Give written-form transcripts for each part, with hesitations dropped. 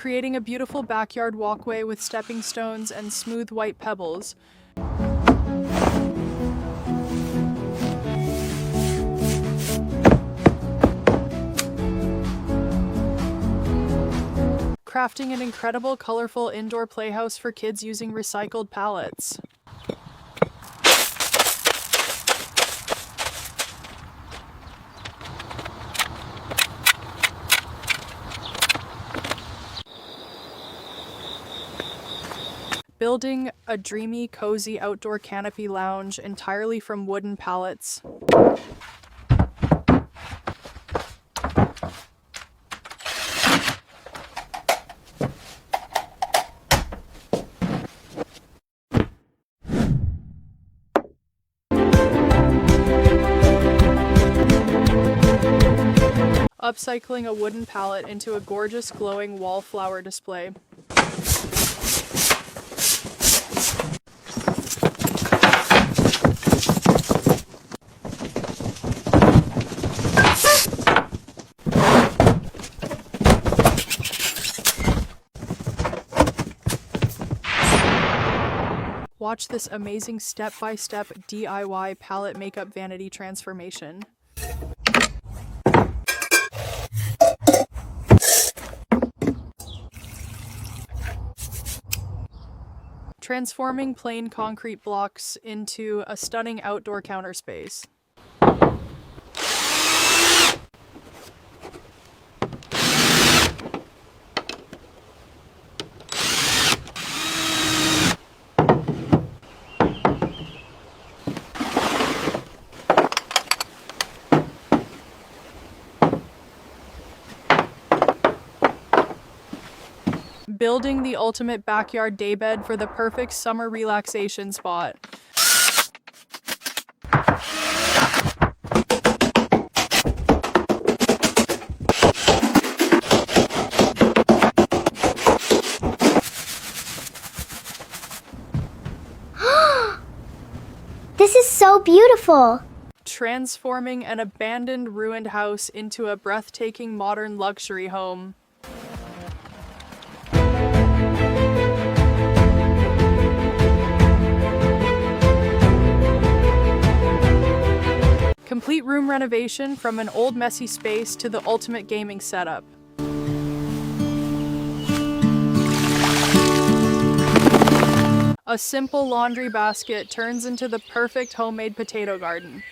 creating a beautiful backyard walkway with stepping stones and smooth white pebbles. Crafting an incredible, colorful indoor playhouse for kids using recycled pallets. Building a dreamy, cozy outdoor canopy lounge entirely from wooden pallets. Upcycling a wooden pallet into a gorgeous glowing wallflower display. Watch this amazing step-by-step DIY palette makeup vanity transformation. Transforming plain concrete blocks into a stunning outdoor counter space. Building the ultimate backyard daybed for the perfect summer relaxation spot. This is so beautiful! Transforming an abandoned, ruined house into a breathtaking modern luxury home. Complete room renovation from an old messy space to the ultimate gaming setup. A simple laundry basket turns into the perfect homemade potato garden.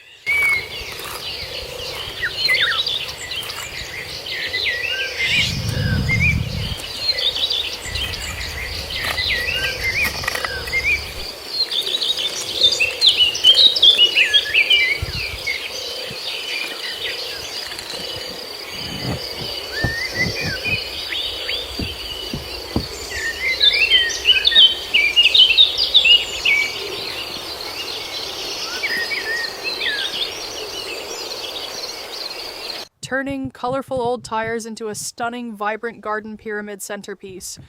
Turning colorful old tires into a stunning, vibrant garden pyramid centerpiece.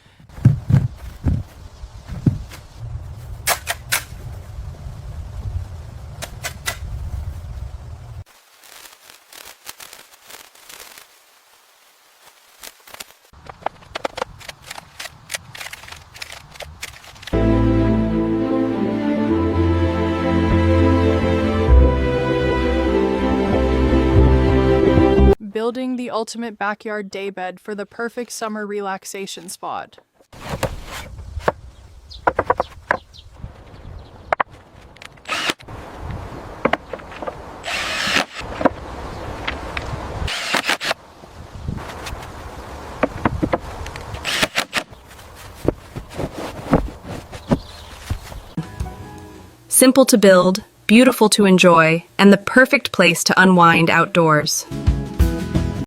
Building the ultimate backyard daybed for the perfect summer relaxation spot. Simple to build, beautiful to enjoy, and the perfect place to unwind outdoors.